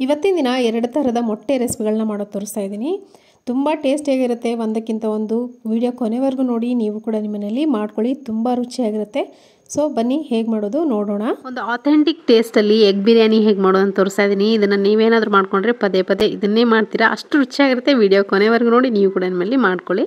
ಇವತ್ತಿನ ದಿನ 2 ಥರದ ಮೊಟ್ಟೆ ರೆಸಿಪಿಗಳನ್ನ ಮಾಡೋದು ತೋರಿಸ್ತಾ ಇದ್ದೀನಿ. ತುಂಬ ಟೇಸ್ಟಿಯಾಗಿರುತ್ತೆ. ಒಂದಕ್ಕಿಂತ ಒಂದು ವಿಡಿಯೋ ಕೊನೆವರೆಗೂ ನೋಡಿ. ನೀವು ಕೂಡ ನಿಮ್ಮ ಮನೆಯಲ್ಲಿ ಮಾಡ್ಕೊಳ್ಳಿ, ತುಂಬ ರುಚಿಯಾಗಿರುತ್ತೆ. ಸೊ ಬನ್ನಿ ಹೇಗೆ ಮಾಡೋದು ನೋಡೋಣ. ಒಂದು ಆಥೆಂಟಿಕ್ ಟೇಸ್ಟಲ್ಲಿ ಎಗ್ ಬಿರಿಯಾನಿ ಹೇಗೆ ಮಾಡೋದು ಅಂತ ತೋರಿಸ್ತಾ ಇದ್ದೀನಿ. ಇದನ್ನು ನೀವೇನಾದರೂ ಮಾಡ್ಕೊಂಡ್ರೆ ಪದೇ ಪದೇ ಇದನ್ನೇ ಮಾಡ್ತೀರಾ, ಅಷ್ಟು ರುಚಿಯಾಗಿರುತ್ತೆ. ವಿಡಿಯೋ ಕೊನೆವರೆಗೂ ನೋಡಿ, ನೀವು ಕೂಡ ನಿಮ್ಮಲ್ಲಿ ಮಾಡ್ಕೊಳ್ಳಿ.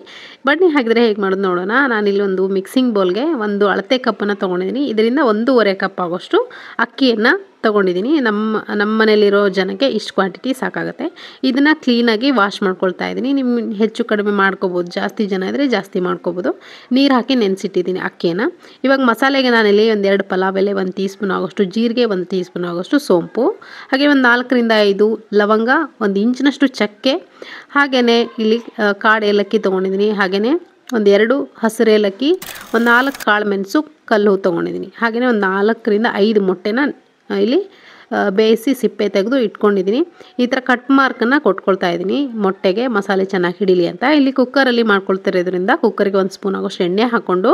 ಬನ್ನಿ ಹಾಗಿದ್ರೆ ಹೇಗೆ ಮಾಡೋದು ನೋಡೋಣ. ನಾನಿಲ್ಲಿ ಒಂದು ಮಿಕ್ಸಿಂಗ್ ಬೌಲ್ಗೆ ಒಂದು ಅಳತೆ ಕಪ್ಪನ್ನು ತೊಗೊಂಡಿದ್ದೀನಿ. ಇದರಿಂದ 1.5 ಕಪ್ ಆಗೋಷ್ಟು ಅಕ್ಕಿಯನ್ನು ತೊಗೊಂಡಿದ್ದೀನಿ. ನಮ್ಮ ಮನೇಲಿರೋ ಜನಕ್ಕೆ ಇಷ್ಟು ಕ್ವಾಂಟಿಟಿ ಸಾಕಾಗುತ್ತೆ. ಇದನ್ನು ಕ್ಲೀನಾಗಿ ವಾಶ್ ಮಾಡ್ಕೊಳ್ತಾ ಇದ್ದೀನಿ. ನಿಮ್ಮ ಹೆಚ್ಚು ಕಡಿಮೆ ಮಾಡ್ಕೋಬೋದು, ಜಾಸ್ತಿ ಜನ ಇದ್ದರೆ ಜಾಸ್ತಿ ಮಾಡ್ಕೋಬೋದು. ನೀರು ಹಾಕಿ ನೆನೆಸಿಟ್ಟಿದ್ದೀನಿ ಅಕ್ಕಿಯನ್ನು. ಇವಾಗ ಮಸಾಲೆಗೆ ನಾನಿಲ್ಲಿ 1-2 ಪಲಾವ್ ಎಲೆ, 1 ಟೀ ಸ್ಪೂನ್ ಆಗೋಷ್ಟು ಜೀರಿಗೆ, 1 ಟೀ ಸ್ಪೂನ್ ಆಗೋಷ್ಟು ಸೋಂಪು, ಹಾಗೆ ಒಂದು 4ರಿಂದ 5 ಲವಂಗ, 1 ಇಂಚಿನಷ್ಟು ಚಕ್ಕೆ, ಹಾಗೆಯೇ ಇಲ್ಲಿ ಕಾಡು ಏಲಕ್ಕಿ ತೊಗೊಂಡಿದ್ದೀನಿ. ಹಾಗೆಯೇ 1-2 ಹಸಿರು ಏಲಕ್ಕಿ, ಒಂದು 4 ಕಾಳು ಮೆಣಸು ಕಲ್ಲು ತೊಗೊಂಡಿದ್ದೀನಿ. ಹಾಗೆಯೇ ಒಂದು 4ರಿಂದ 5 ಮೊಟ್ಟೆನ ಇಲ್ಲಿ ಬೇಯಿಸಿ ಸಿಪ್ಪೆ ತೆಗೆದು ಇಟ್ಕೊಂಡಿದ್ದೀನಿ. ಈ ಥರ ಕಟ್ ಮಾರ್ಕನ್ನು ಕೊಟ್ಕೊಳ್ತಾ ಇದ್ದೀನಿ ಮೊಟ್ಟೆಗೆ ಮಸಾಲೆ ಚೆನ್ನಾಗಿ ಹಿಡೀಲಿ ಅಂತ. ಇಲ್ಲಿ ಕುಕ್ಕರಲ್ಲಿ ಮಾಡ್ಕೊಳ್ತಿರೋದ್ರಿಂದ ಕುಕ್ಕರಿಗೆ 1 ಸ್ಪೂನ್ ಆಗೋಷ್ಟು ಎಣ್ಣೆ ಹಾಕ್ಕೊಂಡು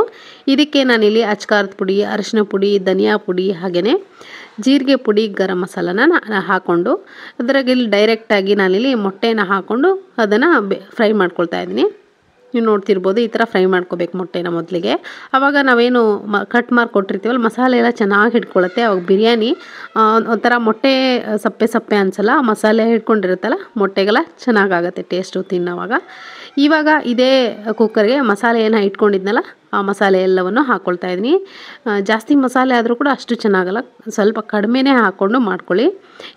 ಇದಕ್ಕೆ ನಾನಿಲ್ಲಿ ಅಚ್ಕಾರದ ಪುಡಿ, ಅರಿಶಿನ ಪುಡಿ, ಧನಿಯಾ ಪುಡಿ, ಹಾಗೆಯೇ ಜೀರಿಗೆ ಪುಡಿ, ಗರಂ ಮಸಾಲನ ಹಾಕ್ಕೊಂಡು ಅದ್ರಾಗೆ ಇಲ್ಲಿ ಡೈರೆಕ್ಟಾಗಿ ನಾನಿಲ್ಲಿ ಮೊಟ್ಟೆನ ಹಾಕ್ಕೊಂಡು ಅದನ್ನು ಫ್ರೈ ಮಾಡ್ಕೊಳ್ತಾ ಇದ್ದೀನಿ. ನೀವು ನೋಡ್ತಿರ್ಬೋದು, ಈ ಥರ ಫ್ರೈ ಮಾಡ್ಕೋಬೇಕು ಮೊಟ್ಟೆನ ಮೊದಲಿಗೆ. ಆವಾಗ ನಾವೇನು ಕಟ್ ಮಾಡಿ ಕೊಟ್ಟಿರ್ತೀವಲ್ಲ, ಮಸಾಲೆ ಎಲ್ಲ ಚೆನ್ನಾಗಿ ಹಿಡ್ಕೊಳ್ಳುತ್ತೆ. ಅವಾಗ ಬಿರಿಯಾನಿ ಒಂಥರ ಮೊಟ್ಟೆ ಸಪ್ಪೆ ಸಪ್ಪೆ ಅನಿಸಲ್ಲ. ಮಸಾಲೆ ಹಿಡ್ಕೊಂಡಿರುತ್ತಲ್ಲ ಮೊಟ್ಟೆಗೆಲ್ಲ ಚೆನ್ನಾಗಾಗುತ್ತೆ ಟೇಸ್ಟು ತಿನ್ನೋವಾಗ. ಇವಾಗ ಇದೇ ಕುಕ್ಕರ್ಗೆ ಮಸಾಲೆಯನ್ನು ಇಟ್ಕೊಂಡಿದ್ನಲ್ಲ, ಆ ಮಸಾಲೆ ಎಲ್ಲವನ್ನು ಹಾಕ್ಕೊಳ್ತಾ ಇದ್ದೀನಿ. ಜಾಸ್ತಿ ಮಸಾಲೆ ಆದರೂ ಕೂಡ ಅಷ್ಟು ಚೆನ್ನಾಗಲ್ಲ, ಸ್ವಲ್ಪ ಕಡಿಮೆನೇ ಹಾಕ್ಕೊಂಡು ಮಾಡ್ಕೊಳ್ಳಿ.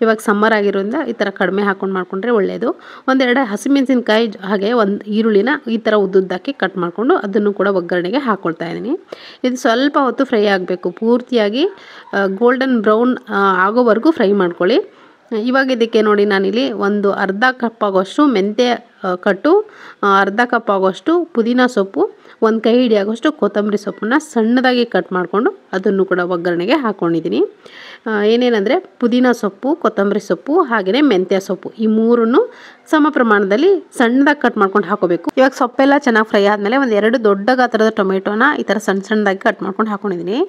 ಇವಾಗ ಸಮ್ಮರ್ ಆಗಿರೋದ್ರಿಂದ ಈ ಥರ ಕಡಿಮೆ ಹಾಕ್ಕೊಂಡು ಮಾಡ್ಕೊಂಡ್ರೆ ಒಳ್ಳೆಯದು. 1-2 ಹಸಿಮೆಣಸಿನ್ಕಾಯಿ, ಹಾಗೆ 1 ಈರುಳ್ಳಿನ ಈ ಥರ ಉದ್ದುದ್ದಕ್ಕೆ ಕಟ್ ಮಾಡಿಕೊಂಡು ಅದನ್ನು ಕೂಡ ಒಗ್ಗರಣೆಗೆ ಹಾಕ್ಕೊಳ್ತಾ ಇದ್ದೀನಿ. ಇದು ಸ್ವಲ್ಪ ಹೊತ್ತು ಫ್ರೈ ಆಗಬೇಕು, ಪೂರ್ತಿಯಾಗಿ ಗೋಲ್ಡನ್ ಬ್ರೌನ್ ಆಗೋವರೆಗೂ ಫ್ರೈ ಮಾಡ್ಕೊಳ್ಳಿ. ಇವಾಗ ಇದಕ್ಕೆ ನೋಡಿ, ನಾನಿಲ್ಲಿ ಒಂದು ಅರ್ಧ ಕಪ್ ಆಗೋಷ್ಟು ಮೆಂತ್ಯ ಕಟ್ಟು, ಅರ್ಧ ಕಪ್ ಆಗೋಷ್ಟು ಪುದೀನ ಸೊಪ್ಪು, 1 ಕೈ ಹಿಡಿಯಾಗೋಷ್ಟು ಕೊತ್ತಂಬರಿ ಸೊಪ್ಪನ್ನು ಸಣ್ಣದಾಗಿ ಕಟ್ ಮಾಡಿಕೊಂಡು ಅದನ್ನು ಕೂಡ ಒಗ್ಗರಣೆಗೆ ಹಾಕ್ಕೊಂಡಿದ್ದೀನಿ. ಏನೇನೆಂದರೆ ಪುದೀನ ಸೊಪ್ಪು, ಕೊತ್ತಂಬರಿ ಸೊಪ್ಪು, ಹಾಗೆಯೇ ಮೆಂತ್ಯ ಸೊಪ್ಪು, ಈ ಮೂರನ್ನು ಸಮ ಪ್ರಮಾಣದಲ್ಲಿ ಸಣ್ಣದಾಗಿ ಕಟ್ ಮಾಡ್ಕೊಂಡು ಹಾಕೋಬೇಕು. ಇವಾಗ ಸೊಪ್ಪೆಲ್ಲ ಚೆನ್ನಾಗಿ ಫ್ರೈ ಆದಮೇಲೆ 1-2 ದೊಡ್ಡ ಗಾತ್ರದ ಟೊಮೆಟೊನ ಈ ಥರ ಸಣ್ಣದಾಗಿ ಕಟ್ ಮಾಡ್ಕೊಂಡು ಹಾಕ್ಕೊಂಡಿದ್ದೀನಿ.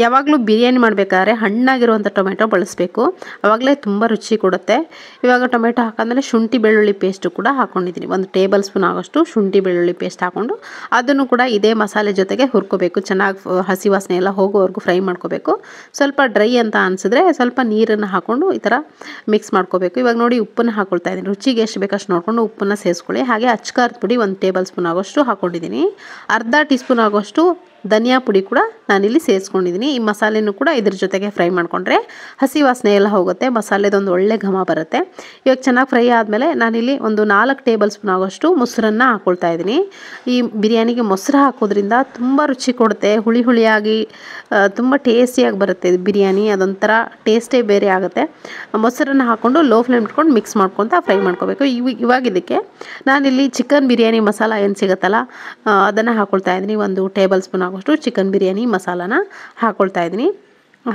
ಯಾವಾಗಲೂ ಬಿರಿಯಾನಿ ಮಾಡಬೇಕಾದ್ರೆ ಹಣ್ಣಾಗಿರುವಂಥ ಟೊಮೆಟೊ ಬಳಸಬೇಕು, ಆವಾಗಲೇ ತುಂಬ ರುಚಿ ಕೊಡುತ್ತೆ. ಇವಾಗ ಟೊಮೆಟೊ ಹಾಕಾದ್ಮೇಲೆ ಶುಂಠಿ ಬೆಳ್ಳುಳ್ಳಿ ಪೇಸ್ಟು ಕೂಡ ಹಾಕ್ಕೊಂಡಿದ್ದೀನಿ. 1 ಟೇಬಲ್ ಸ್ಪೂನ್ ಆಗೋಷ್ಟು ಶುಂಠಿ ಬೆಳ್ಳುಳ್ಳಿ ಪೇಸ್ಟ್ ಹಾಕ್ಕೊಂಡು ಅದನ್ನು ಕೂಡ ಇದೇ ಮಸಾಲೆ ಜೊತೆಗೆ ಹುರ್ಕೋಬೇಕು. ಚೆನ್ನಾಗಿ ಹಸಿ ವಾಸನೆ ಎಲ್ಲ ಹೋಗೋವರೆಗೂ ಫ್ರೈ ಮಾಡ್ಕೋಬೇಕು. ಸ್ವಲ್ಪ ಡ್ರೈ ಅಂತ ಅನಿಸಿದ್ರೆ ಸ್ವಲ್ಪ ನೀರನ್ನು ಹಾಕ್ಕೊಂಡು ಈ ಥರ ಮಿಕ್ಸ್ ಮಾಡ್ಕೋಬೇಕು. ಇವಾಗ ನೋಡಿ, ಉಪ್ಪನ್ನು ಹಾಕ್ಕೊಳ್ತಾ ಇದ್ದೀನಿ. ರುಚಿಗೆ ಎಷ್ಟು ಬೇಕಷ್ಟು ನೋಡಿಕೊಂಡು ಉಪ್ಪನ್ನು ಸೇರಿಸ್ಕೊಳ್ಳಿ. ಹಾಗೆ ಅಚ್ಕಾರದ ಪುಡಿ 1 ಟೇಬಲ್ ಸ್ಪೂನ್ ಆಗೋಷ್ಟು ಹಾಕ್ಕೊಂಡಿದ್ದೀನಿ. ಅರ್ಧ ಟೀ ಸ್ಪೂನ್ ಆಗೋಷ್ಟು ಧನಿಯಾ ಪುಡಿ ಕೂಡ ನಾನಿಲ್ಲಿ ಸೇರಿಸ್ಕೊಂಡಿದ್ದೀನಿ. ಈ ಮಸಾಲೆನೂ ಕೂಡ ಇದ್ರ ಜೊತೆಗೆ ಫ್ರೈ ಮಾಡಿಕೊಂಡ್ರೆ ಹಸಿ ವಾಸನೆ ಎಲ್ಲ ಹೋಗುತ್ತೆ, ಮಸಾಲೆದೊಂದು ಒಳ್ಳೆ ಘಮ ಬರುತ್ತೆ. ಇವಾಗ ಚೆನ್ನಾಗಿ ಫ್ರೈ ಆದಮೇಲೆ ನಾನಿಲ್ಲಿ ಒಂದು 4 ಟೇಬಲ್ ಸ್ಪೂನ್ ಆಗೋಷ್ಟು ಮೊಸರನ್ನು ಹಾಕ್ಕೊಳ್ತಾ ಇದ್ದೀನಿ. ಈ ಬಿರಿಯಾನಿಗೆ ಮೊಸರು ಹಾಕೋದ್ರಿಂದ ತುಂಬ ರುಚಿ ಕೊಡುತ್ತೆ, ಹುಳಿ ಹುಳಿಯಾಗಿ ತುಂಬ ಟೇಸ್ಟಿಯಾಗಿ ಬರುತ್ತೆ ಇದು ಬಿರಿಯಾನಿ. ಅದೊಂಥರ ಟೇಸ್ಟೇ ಬೇರೆ ಆಗುತ್ತೆ. ಮೊಸರನ್ನು ಹಾಕ್ಕೊಂಡು ಲೋ ಫ್ಲೇಮ್ ಇಟ್ಕೊಂಡು ಮಿಕ್ಸ್ ಮಾಡ್ಕೊತ ಫ್ರೈ ಮಾಡ್ಕೋಬೇಕು. ಇವಾಗ ಇದಕ್ಕೆ ನಾನಿಲ್ಲಿ ಚಿಕನ್ ಬಿರಿಯಾನಿ ಮಸಾಲ ಏನು ಸಿಗುತ್ತಲ್ಲ, ಅದನ್ನು ಹಾಕ್ಕೊಳ್ತಾ ಇದ್ದೀನಿ. 1 ಟೇಬಲ್ ಸ್ಪೂನ್ ಆಗೋಷ್ಟು ಚಿಕನ್ ಬಿರಿಯಾನಿ ಮಸಾಲಾನ ಹಾಕ್ಕೊಳ್ತಾ ಇದ್ದೀನಿ.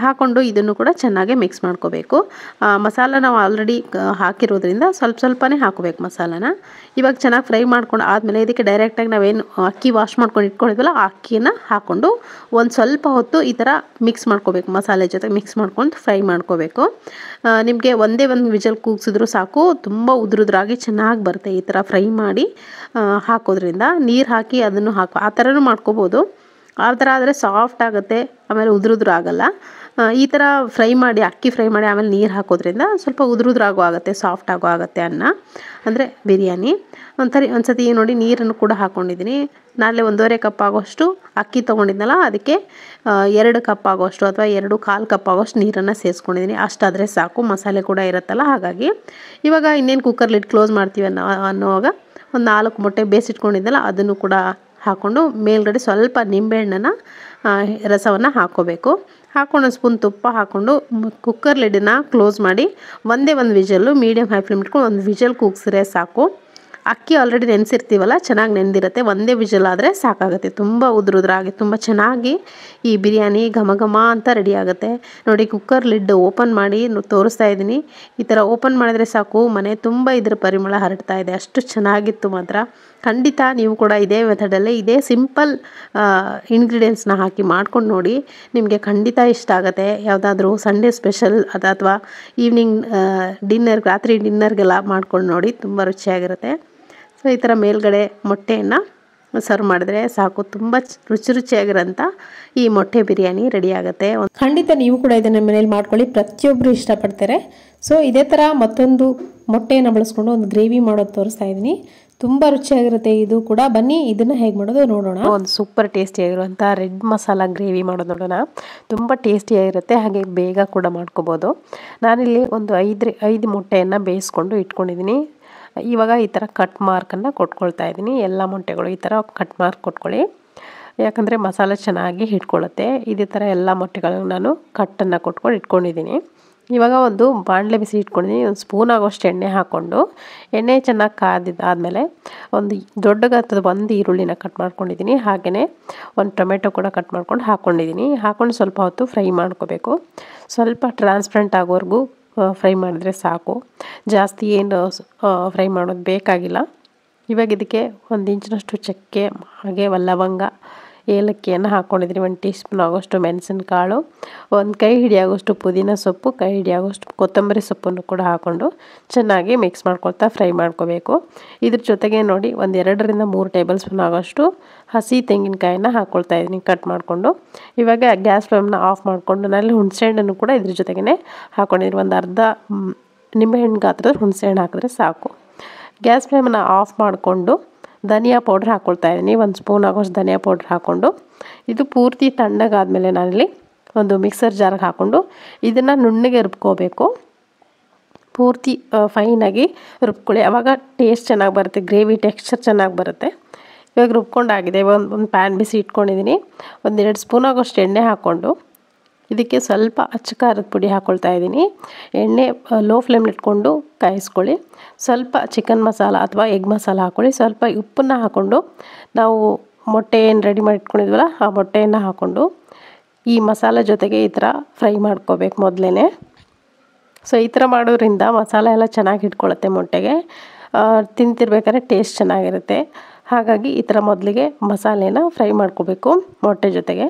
ಹಾಕ್ಕೊಂಡು ಇದನ್ನು ಕೂಡ ಚೆನ್ನಾಗಿ ಮಿಕ್ಸ್ ಮಾಡ್ಕೋಬೇಕು. ಮಸಾಲ ನಾವು ಆಲ್ರೆಡಿ ಹಾಕಿರೋದ್ರಿಂದ ಸ್ವಲ್ಪನೇ ಹಾಕೋಬೇಕು ಮಸಾಲಾನ. ಇವಾಗ ಚೆನ್ನಾಗಿ ಫ್ರೈ ಮಾಡ್ಕೊಂಡು ಆದಮೇಲೆ ಇದಕ್ಕೆ ಡೈರೆಕ್ಟಾಗಿ ನಾವೇನು ಅಕ್ಕಿ ವಾಶ್ ಮಾಡ್ಕೊಂಡು ಇಟ್ಕೊಂಡಿದ್ವಲ್ಲ ಆ ಅಕ್ಕಿಯನ್ನು ಹಾಕ್ಕೊಂಡು ಒಂದು ಸ್ವಲ್ಪ ಹೊತ್ತು ಈ ಥರ ಮಿಕ್ಸ್ ಮಾಡ್ಕೋಬೇಕು. ಮಸಾಲೆ ಜೊತೆ ಮಿಕ್ಸ್ ಮಾಡ್ಕೊಂಡು ಫ್ರೈ ಮಾಡ್ಕೋಬೇಕು. ನಿಮಗೆ ಒಂದೇ ಒಂದು ವಿಜಲ್ ಕೂಗಿಸಿದ್ರು ಸಾಕು, ತುಂಬ ಉದುರುದ್ರಾಗಿ ಚೆನ್ನಾಗಿ ಬರುತ್ತೆ. ಈ ಥರ ಫ್ರೈ ಮಾಡಿ ಹಾಕೋದ್ರಿಂದ ನೀರು ಹಾಕಿ ಅದನ್ನು ಆ ಥರನೂ ಮಾಡ್ಕೋಬೋದು. ಆ ಥರ ಆದರೆ ಸಾಫ್ಟ್ ಆಗುತ್ತೆ, ಆಮೇಲೆ ಉದುರುದ್ರು ಆಗಲ್ಲ. ಈ ಥರ ಫ್ರೈ ಮಾಡಿ ಅಕ್ಕಿ ಫ್ರೈ ಮಾಡಿ ಆಮೇಲೆ ನೀರು ಹಾಕೋದ್ರಿಂದ ಸ್ವಲ್ಪ ಉದುರುದ್ರಾಗೋ ಆಗುತ್ತೆ, ಸಾಫ್ಟ್ ಆಗೋ ಆಗುತ್ತೆ ಅಂದರೆ ಬಿರಿಯಾನಿ. ಒಂದ್ಸತಿ ನೋಡಿ ನೀರನ್ನು ಕೂಡ ಹಾಕ್ಕೊಂಡಿದ್ದೀನಿ. ನಾಳೆ 1.5 ಕಪ್ ಆಗೋಷ್ಟು ಅಕ್ಕಿ ತೊಗೊಂಡಿದ್ನಲ್ಲ, ಅದಕ್ಕೆ 2 ಕಪ್ ಆಗೋಷ್ಟು ಅಥವಾ 2.25 ಕಪ್ ಆಗೋಷ್ಟು ನೀರನ್ನು ಸೇರಿಸ್ಕೊಂಡಿದ್ದೀನಿ. ಅಷ್ಟಾದರೆ ಸಾಕು, ಮಸಾಲೆ ಕೂಡ ಇರುತ್ತಲ್ಲ ಹಾಗಾಗಿ. ಇವಾಗ ಇನ್ನೇನು ಕುಕ್ಕರ್ ಲಿಡ್ ಕ್ಲೋಸ್ ಮಾಡ್ತೀವಿ ಅನ್ನೋವಾಗ ಒಂದು 4 ಮೊಟ್ಟೆ ಬೇಯಿಸಿಟ್ಕೊಂಡಿದ್ದಲ್ಲ ಅದನ್ನು ಕೂಡ ಹಾಕ್ಕೊಂಡು ಮೇಲ್ಗಡೆ ಸ್ವಲ್ಪ ನಿಂಬೆಹಣ್ಣನ್ನು ರಸವನ್ನು ಹಾಕ್ಕೋಬೇಕು. ಹಾಕ್ಕೊಂಡು 1 ಸ್ಪೂನ್ ತುಪ್ಪ ಹಾಕ್ಕೊಂಡು ಕುಕ್ಕರ್ ಲಿಡನ್ನು ಕ್ಲೋಸ್ ಮಾಡಿ ಒಂದೇ ಒಂದು ವಿಜಲ್ಲು ಮೀಡಿಯಮ್ ಹೈ ಫ್ಲೇಮ್ ಇಟ್ಕೊಂಡು 1 ವಿಜಲ್ ಕೂಗಿಸಿದ್ರೆ ಸಾಕು. ಅಕ್ಕಿ ಆಲ್ರೆಡಿ ನೆನೆಸಿರ್ತೀವಲ್ಲ, ಚೆನ್ನಾಗಿ ನೆಂದಿರುತ್ತೆ. ಒಂದೇ ವಿಷಲ್ ಆದರೆ ಸಾಕಾಗುತ್ತೆ. ತುಂಬ ಉದುರುದ್ರಾಗಿ ತುಂಬ ಚೆನ್ನಾಗಿ ಈ ಬಿರಿಯಾನಿ ಘಮ ಘಮ ಅಂತ ರೆಡಿ ಆಗುತ್ತೆ. ನೋಡಿ, ಕುಕ್ಕರ್ ಲಿಡ್ ಓಪನ್ ಮಾಡಿ ತೋರಿಸ್ತಾ ಇದ್ದೀನಿ. ಈ ಥರ ಓಪನ್ ಮಾಡಿದ್ರೆ ಸಾಕು, ಮನೆ ತುಂಬ ಇದ್ರ ಪರಿಮಳ ಹರಡ್ತಾ ಇದೆ. ಅಷ್ಟು ಚೆನ್ನಾಗಿತ್ತು ಮಾತ್ರ. ಖಂಡಿತ ನೀವು ಕೂಡ ಇದೇ ಮೆಥಡಲ್ಲೇ ಇದೇ ಸಿಂಪಲ್ ಇಂಗ್ರೀಡಿಯೆಂಟ್ಸ್ನ ಹಾಕಿ ಮಾಡ್ಕೊಂಡು ನೋಡಿ, ನಿಮಗೆ ಖಂಡಿತ ಇಷ್ಟ ಆಗುತ್ತೆ. ಯಾವುದಾದ್ರೂ ಸಂಡೇ ಸ್ಪೆಷಲ್ ಅಥವಾ ಈವ್ನಿಂಗ್ ರಾತ್ರಿ ಡಿನ್ನರ್ಗೆಲ್ಲ ಮಾಡ್ಕೊಂಡು ನೋಡಿ, ತುಂಬ ರುಚಿಯಾಗಿರುತ್ತೆ. ಸೊ ಈ ಥರ ಮೇಲ್ಗಡೆ ಮೊಟ್ಟೆಯನ್ನು ಸರ್ವ್ ಮಾಡಿದ್ರೆ ಸಾಕು, ತುಂಬ ರುಚಿಯಾಗಿರೋಂಥ ಈ ಮೊಟ್ಟೆ ಬಿರಿಯಾನಿ ರೆಡಿ ಆಗುತ್ತೆ. ಖಂಡಿತ ನೀವು ಕೂಡ ಇದನ್ನು ಮನೇಲಿ ಮಾಡ್ಕೊಳ್ಳಿ, ಪ್ರತಿಯೊಬ್ಬರು ಇಷ್ಟಪಡ್ತಾರೆ. ಸೊ ಇದೇ ಥರ ಮತ್ತೊಂದು ಮೊಟ್ಟೆಯನ್ನು ಬಳಸ್ಕೊಂಡು ಒಂದು ಗ್ರೇವಿ ಮಾಡೋದು ತೋರಿಸ್ತಾ ಇದ್ದೀನಿ. ತುಂಬ ರುಚಿಯಾಗಿರುತ್ತೆ ಇದು ಕೂಡ. ಬನ್ನಿ ಇದನ್ನು ಹೇಗೆ ಮಾಡೋದು ನೋಡೋಣ. ಒಂದು ಸೂಪರ್ ಟೇಸ್ಟಿಯಾಗಿರುವಂಥ ರೆಡ್ ಮಸಾಲ ಗ್ರೇವಿ ಮಾಡೋದು ನೋಡೋಣ. ತುಂಬ ಟೇಸ್ಟಿಯಾಗಿರುತ್ತೆ, ಹಾಗೆ ಬೇಗ ಕೂಡ ಮಾಡ್ಕೋಬೋದು. ನಾನಿಲ್ಲಿ ಒಂದು 5 ಮೊಟ್ಟೆಯನ್ನು ಬೇಯಿಸ್ಕೊಂಡು ಇಟ್ಕೊಂಡಿದ್ದೀನಿ. ಇವಾಗ ಈ ಥರ ಕಟ್ ಮಾರ್ಕನ್ನು ಕೊಟ್ಕೊಳ್ತಾ ಇದ್ದೀನಿ. ಎಲ್ಲ ಮೊಟ್ಟೆಗಳು ಈ ಥರ ಕಟ್ ಮಾರ್ಕ್ ಕೊಟ್ಕೊಳ್ಳಿ, ಯಾಕಂದರೆ ಮಸಾಲೆ ಚೆನ್ನಾಗಿ ಹಿಡ್ಕೊಳ್ಳುತ್ತೆ. ಇದೇ ಥರ ಎಲ್ಲ ಮೊಟ್ಟೆಗಳನ್ನು ನಾನು ಕಟ್ಟನ್ನು ಕೊಟ್ಕೊಂಡು ಇಟ್ಕೊಂಡಿದ್ದೀನಿ. ಇವಾಗ ಒಂದು ಬಾಣಲೆ ಬಿಸಿ ಇಟ್ಕೊಂಡಿದ್ದೀನಿ. ಒಂದು ಸ್ಪೂನ್ ಆಗೋಷ್ಟು ಎಣ್ಣೆ ಹಾಕ್ಕೊಂಡು, ಎಣ್ಣೆ ಚೆನ್ನಾಗಿ ಕಾದಿದ್ದಾದಮೇಲೆ ಒಂದು ದೊಡ್ಡ ಗಾತ್ರದ ಒಂದು ಈರುಳ್ಳಿನ ಕಟ್ ಮಾಡ್ಕೊಂಡಿದ್ದೀನಿ. ಹಾಗೆಯೇ ಒಂದು ಟೊಮೆಟೊ ಕೂಡ ಕಟ್ ಮಾಡ್ಕೊಂಡು ಹಾಕ್ಕೊಂಡಿದ್ದೀನಿ. ಹಾಕ್ಕೊಂಡು ಸ್ವಲ್ಪ ಹೊತ್ತು ಫ್ರೈ ಮಾಡ್ಕೋಬೇಕು. ಸ್ವಲ್ಪ ಟ್ರಾನ್ಸ್ಪರೆಂಟ್ ಆಗೋವರೆಗೂ ಫ್ರೈ ಮಾಡಿದ್ರೆ ಸಾಕು, ಜಾಸ್ತಿ ಏನು ಫ್ರೈ ಮಾಡೋದು ಬೇಕಾಗಿಲ್ಲ. ಇವಾಗ ಇದಕ್ಕೆ 1 ಇಂಚಿನಷ್ಟು ಚಕ್ಕೆ, ಹಾಗೆ ಲವಂಗ, ಏಲಕ್ಕಿಯನ್ನು ಹಾಕ್ಕೊಂಡಿದ್ದೀನಿ. 1 ಟೀ ಸ್ಪೂನ್ ಆಗೋಷ್ಟು ಮೆಣಸಿನಕಾಳು, ಒಂದು ಕೈ ಹಿಡಿಯಾಗೋಷ್ಟು ಪುದೀನ ಸೊಪ್ಪು, ಕೈ ಹಿಡಿಯಾಗೋಷ್ಟು ಕೊತ್ತಂಬರಿ ಸೊಪ್ಪನ್ನು ಕೂಡ ಹಾಕ್ಕೊಂಡು ಚೆನ್ನಾಗಿ ಮಿಕ್ಸ್ ಮಾಡ್ಕೊಳ್ತಾ ಫ್ರೈ ಮಾಡ್ಕೋಬೇಕು. ಇದ್ರ ಜೊತೆಗೆ ನೋಡಿ, ಒಂದು 2-3 ಟೇಬಲ್ ಸ್ಪೂನ್ ಆಗೋಷ್ಟು ಹಸಿ ತೆಂಗಿನಕಾಯಿನ ಹಾಕ್ಕೊಳ್ತಾ ಇದ್ದೀನಿ ಕಟ್ ಮಾಡಿಕೊಂಡು. ಇವಾಗ ಗ್ಯಾಸ್ ಫ್ಲೇಮ್ನ ಆಫ್ ಮಾಡಿಕೊಂಡು ನಾನಲ್ಲಿ ಹುಣಸೆಹಣ್ಣನ್ನು ಕೂಡ ಇದ್ರ ಜೊತೆಗೇ ಹಾಕ್ಕೊಂಡಿದ್ದೀನಿ. ಒಂದು ಅರ್ಧ ನಿಂಬೆಹಣ್ಣು ಗಾತ್ರದ ಹುಣಸೆಹಣ್ಣು ಹಾಕಿದ್ರೆ ಸಾಕು. ಗ್ಯಾಸ್ ಫ್ಲೇಮನ್ನು ಆಫ್ ಮಾಡಿಕೊಂಡು ಧನಿಯಾ ಪೌಡ್ರ್ ಹಾಕ್ಕೊಳ್ತಾ ಇದ್ದೀನಿ. 1 ಸ್ಪೂನ್ ಆಗೋಷ್ಟು ಧನಿಯಾ ಪೌಡ್ರ್ ಹಾಕ್ಕೊಂಡು, ಇದು ಪೂರ್ತಿ ತಣ್ಣಗಾದಮೇಲೆ ನಾನಿಲ್ಲಿ ಒಂದು ಮಿಕ್ಸರ್ ಜಾರ್ಗೆ ಹಾಕ್ಕೊಂಡು ಇದನ್ನು ನುಣ್ಣಗೆ ರುಬ್ಕೋಬೇಕು. ಪೂರ್ತಿ ಫೈನಾಗಿ ರುಬ್ಕೊಳ್ಳಿ, ಆವಾಗ ಟೇಸ್ಟ್ ಚೆನ್ನಾಗಿ ಬರುತ್ತೆ, ಗ್ರೇವಿ ಟೆಕ್ಸ್ಚರ್ ಚೆನ್ನಾಗಿ ಬರುತ್ತೆ. ಇವಾಗ ರುಬ್ಕೊಂಡಾಗಿದೆ. ಒಂದು ಪ್ಯಾನ್ ಬಿಸಿ ಇಟ್ಕೊಂಡಿದ್ದೀನಿ. 1-2 ಸ್ಪೂನ್ ಆಗೋಷ್ಟು ಎಣ್ಣೆ ಹಾಕ್ಕೊಂಡು ಇದಕ್ಕೆ ಸ್ವಲ್ಪ ಅಚ್ಚ ಖಾರದ ಪುಡಿ ಹಾಕ್ಕೊಳ್ತಾ ಇದ್ದೀನಿ. ಎಣ್ಣೆ ಲೋ ಫ್ಲೇಮ್ನ ಇಟ್ಕೊಂಡು ಕಾಯಿಸ್ಕೊಳ್ಳಿ. ಸ್ವಲ್ಪ ಚಿಕನ್ ಮಸಾಲ ಅಥವಾ ಎಗ್ ಮಸಾಲ ಹಾಕ್ಕೊಳ್ಳಿ. ಸ್ವಲ್ಪ ಉಪ್ಪನ್ನು ಹಾಕ್ಕೊಂಡು ನಾವು ಮೊಟ್ಟೆ ಏನು ರೆಡಿ ಮಾಡಿ ಇಟ್ಕೊಂಡಿದ್ವಲ್ಲ ಆ ಮೊಟ್ಟೆಯನ್ನು ಹಾಕ್ಕೊಂಡು ಈ ಮಸಾಲೆ ಜೊತೆಗೆ ಈ ಥರ ಫ್ರೈ ಮಾಡ್ಕೋಬೇಕು ಮೊದಲೇ. ಸೊ ಈ ಥರ ಮಾಡೋದ್ರಿಂದ ಮಸಾಲೆ ಎಲ್ಲ ಚೆನ್ನಾಗಿ ಹಿಡ್ಕೊಳ್ಳುತ್ತೆ ಮೊಟ್ಟೆಗೆ, ತಿಂತಿರ್ಬೇಕಾದ್ರೆ ಟೇಸ್ಟ್ ಚೆನ್ನಾಗಿರುತ್ತೆ. ಹಾಗಾಗಿ ಈ ಥರ ಮೊದಲಿಗೆ ಮಸಾಲೆನ ಫ್ರೈ ಮಾಡ್ಕೋಬೇಕು ಮೊಟ್ಟೆ ಜೊತೆಗೆ.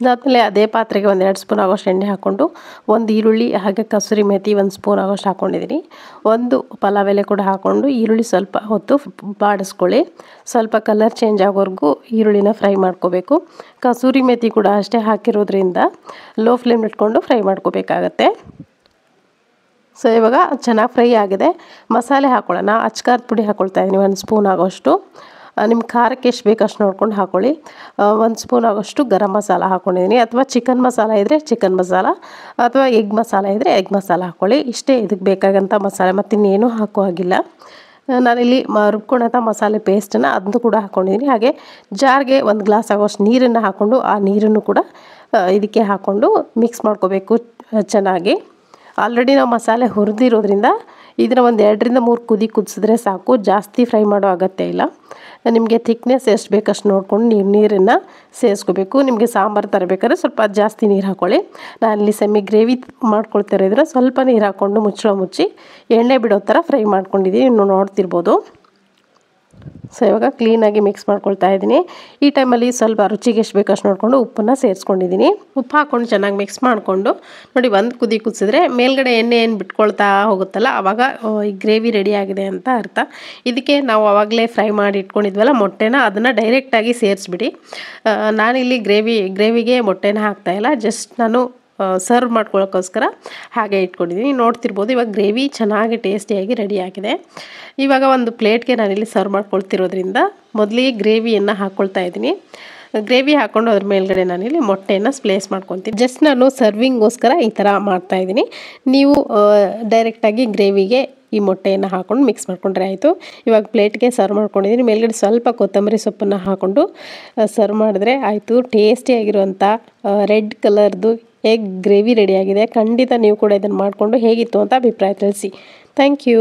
ಅದಾದಮೇಲೆ ಅದೇ ಪಾತ್ರೆಗೆ 1-2 ಸ್ಪೂನ್ ಆಗೋಷ್ಟು ಎಣ್ಣೆ ಹಾಕ್ಕೊಂಡು, ಒಂದು ಈರುಳ್ಳಿ ಹಾಗೆ ಕಸೂರಿ ಮೇಥಿ 1 ಸ್ಪೂನ್ ಆಗೋಷ್ಟು ಹಾಕ್ಕೊಂಡಿದ್ದೀನಿ. ಒಂದು ಪಲಾವ್ ಎಲೆ ಕೂಡ ಹಾಕ್ಕೊಂಡು ಈರುಳ್ಳಿ ಸ್ವಲ್ಪ ಹೊತ್ತು ಬಾಡಿಸ್ಕೊಳ್ಳಿ. ಸ್ವಲ್ಪ ಕಲರ್ ಚೇಂಜ್ ಆಗೋವರೆಗೂ ಈರುಳ್ಳಿನ ಫ್ರೈ ಮಾಡ್ಕೋಬೇಕು. ಕಸೂರಿ ಮೇಥಿ ಕೂಡ ಅಷ್ಟೇ ಹಾಕಿರೋದ್ರಿಂದ ಲೋ ಫ್ಲೇಮ್ ಇಟ್ಕೊಂಡು ಫ್ರೈ ಮಾಡ್ಕೋಬೇಕಾಗತ್ತೆ. ಸೊ ಇವಾಗ ಚೆನ್ನಾಗಿ ಫ್ರೈ ಆಗಿದೆ. ಮಸಾಲೆ ಹಾಕ್ಕೊಳ್ಳೋಣ. ಅಚ್ಚ ಖಾರದ ಪುಡಿ ಹಾಕ್ಕೊಳ್ತಾ ಇದ್ದೀನಿ 1 ಸ್ಪೂನ್ ಆಗೋಷ್ಟು. ನಿಮ್ಮ ಖಾರಕ್ಕೆ ಎಷ್ಟು ಬೇಕು ಅಷ್ಟು ನೋಡ್ಕೊಂಡು ಹಾಕ್ಕೊಳ್ಳಿ. 1 ಸ್ಪೂನ್ ಆಗೋಷ್ಟು ಗರಂ ಮಸಾಲ ಹಾಕ್ಕೊಂಡಿದ್ದೀನಿ, ಅಥವಾ ಚಿಕನ್ ಮಸಾಲ ಇದ್ದರೆ ಚಿಕನ್ ಮಸಾಲ, ಅಥವಾ ಎಗ್ ಮಸಾಲ ಇದ್ದರೆ ಎಗ್ ಮಸಾಲ ಹಾಕ್ಕೊಳ್ಳಿ. ಇಷ್ಟೇ ಇದಕ್ಕೆ ಬೇಕಾಗಂಥ ಮಸಾಲೆ, ಮತ್ತು ಇನ್ನೇನು ಹಾಕೋ ಹಾಗಿಲ್ಲ. ನಾನಿಲ್ಲಿ ರುಬ್ಕೊಂಡಂಥ ಮಸಾಲೆ ಪೇಸ್ಟನ್ನು ಅದನ್ನು ಕೂಡ ಹಾಕ್ಕೊಂಡಿದ್ದೀನಿ. ಹಾಗೆ ಜಾರ್ಗೆ 1 ಗ್ಲಾಸ್ ಆಗೋಷ್ಟು ನೀರನ್ನು ಹಾಕ್ಕೊಂಡು ಆ ನೀರನ್ನು ಕೂಡ ಇದಕ್ಕೆ ಹಾಕ್ಕೊಂಡು ಮಿಕ್ಸ್ ಮಾಡ್ಕೋಬೇಕು ಚೆನ್ನಾಗಿ. ಆಲ್ರೆಡಿ ನಾವು ಮಸಾಲೆ ಹುರಿದಿರೋದ್ರಿಂದ ಇದನ್ನು 1-2-3 ಕುದಿ ಕುದಿಸಿದ್ರೆ ಸಾಕು, ಜಾಸ್ತಿ ಫ್ರೈ ಮಾಡೋ ಅಗತ್ಯ ಇಲ್ಲ. ನಿಮಗೆ ಥಿಕ್ನೆಸ್ ಎಷ್ಟು ಬೇಕಷ್ಟು ನೋಡ್ಕೊಂಡು ನೀರನ್ನು ಸೇರಿಸ್ಕೋಬೇಕು. ನಿಮಗೆ ಸಾಂಬಾರು ತರಬೇಕಾದ್ರೆ ಸ್ವಲ್ಪ ಜಾಸ್ತಿ ನೀರು ಹಾಕ್ಕೊಳ್ಳಿ. ನಾನಿಲ್ಲಿ ಸೆಮಿ ಗ್ರೇವಿ ಮಾಡ್ಕೊಳ್ತಿರೋದ್ರೆ ಸ್ವಲ್ಪ ನೀರು ಹಾಕ್ಕೊಂಡು ಮುಚ್ಚಿ ಎಣ್ಣೆ ಬಿಡೋ ಥರ ಫ್ರೈ ಮಾಡ್ಕೊಂಡಿದ್ದೀನಿ, ಇನ್ನು ನೋಡ್ತಿರ್ಬೋದು. ಸೊ ಇವಾಗ ಕ್ಲೀನಾಗಿ ಮಿಕ್ಸ್ ಮಾಡ್ಕೊಳ್ತಾ ಇದ್ದೀನಿ. ಈ ಟೈಮಲ್ಲಿ ಸ್ವಲ್ಪ ರುಚಿಗೆ ಎಷ್ಟು ಬೇಕಷ್ಟು ನೋಡಿಕೊಂಡು ಉಪ್ಪನ್ನು ಸೇರಿಸ್ಕೊಂಡಿದ್ದೀನಿ. ಉಪ್ಪು ಹಾಕ್ಕೊಂಡು ಚೆನ್ನಾಗಿ ಮಿಕ್ಸ್ ಮಾಡಿಕೊಂಡು ನೋಡಿ, 1 ಕುದಿ ಕುದಿಸಿದ್ರೆ ಮೇಲ್ಗಡೆ ಎಣ್ಣೆ ಏನು ಬಿಟ್ಕೊಳ್ತಾ ಹೋಗುತ್ತಲ್ಲ, ಆವಾಗ ಈ ಗ್ರೇವಿ ರೆಡಿ ಆಗಿದೆ ಅಂತ ಅರ್ಥ. ಇದಕ್ಕೆ ನಾವು ಆವಾಗಲೇ ಫ್ರೈ ಮಾಡಿ ಇಟ್ಕೊಂಡಿದ್ವಲ್ಲ ಮೊಟ್ಟೆನ, ಅದನ್ನು ಡೈರೆಕ್ಟಾಗಿ ಸೇರಿಸ್ಬಿಡಿ. ನಾನಿಲ್ಲಿ ಗ್ರೇವಿಗೆ ಮೊಟ್ಟೆನ ಹಾಕ್ತಾಯಿಲ್ಲ, ಜಸ್ಟ್ ನಾನು ಸರ್ವ್ ಮಾಡ್ಕೊಳ್ಳೋಕ್ಕೋಸ್ಕರ ಹಾಗೆ ಇಟ್ಕೊಂಡಿದ್ದೀನಿ. ನೋಡ್ತಿರ್ಬೋದು ಇವಾಗ ಗ್ರೇವಿ ಚೆನ್ನಾಗಿ ಟೇಸ್ಟಿಯಾಗಿ ರೆಡಿಯಾಗಿದೆ. ಇವಾಗ ಒಂದು ಪ್ಲೇಟ್ಗೆ ನಾನಿಲ್ಲಿ ಸರ್ವ್ ಮಾಡ್ಕೊಳ್ತಿರೋದ್ರಿಂದ ಮೊದಲಿಗೆ ಗ್ರೇವಿಯನ್ನು ಹಾಕ್ಕೊಳ್ತಾ ಇದ್ದೀನಿ. ಗ್ರೇವಿ ಹಾಕ್ಕೊಂಡು ಅದ್ರ ಮೇಲ್ಗಡೆ ನಾನಿಲ್ಲಿ ಮೊಟ್ಟೆಯನ್ನು ಪ್ಲೇಸ್ ಮಾಡ್ಕೊತೀನಿ. ಜಸ್ಟ್ ನಾನು ಸರ್ವಿಂಗ್ಗೋಸ್ಕರ ಈ ಥರ ಮಾಡ್ತಾಯಿದ್ದೀನಿ. ನೀವು ಡೈರೆಕ್ಟಾಗಿ ಗ್ರೇವಿಗೆ ಈ ಮೊಟ್ಟೆಯನ್ನು ಹಾಕ್ಕೊಂಡು ಮಿಕ್ಸ್ ಮಾಡ್ಕೊಂಡ್ರೆ ಆಯಿತು. ಇವಾಗ ಪ್ಲೇಟ್ಗೆ ಸರ್ವ್ ಮಾಡ್ಕೊಂಡಿದ್ದೀನಿ. ಮೇಲ್ಗಡೆ ಸ್ವಲ್ಪ ಕೊತ್ತಂಬರಿ ಸೊಪ್ಪನ್ನು ಹಾಕ್ಕೊಂಡು ಸರ್ವ್ ಮಾಡಿದ್ರೆ ಆಯಿತು. ಟೇಸ್ಟಿಯಾಗಿರುವಂಥ ರೆಡ್ ಕಲರ್ದು ಎಗ್ ಗ್ರೇವಿ ರೆಡಿಯಾಗಿದೆ. ಖಂಡಿತ ನೀವು ಕೂಡ ಇದನ್ನು ಮಾಡಿಕೊಂಡು ಹೇಗಿತ್ತು ಅಂತ ಅಭಿಪ್ರಾಯ ತಿಳಿಸಿ. Thank you.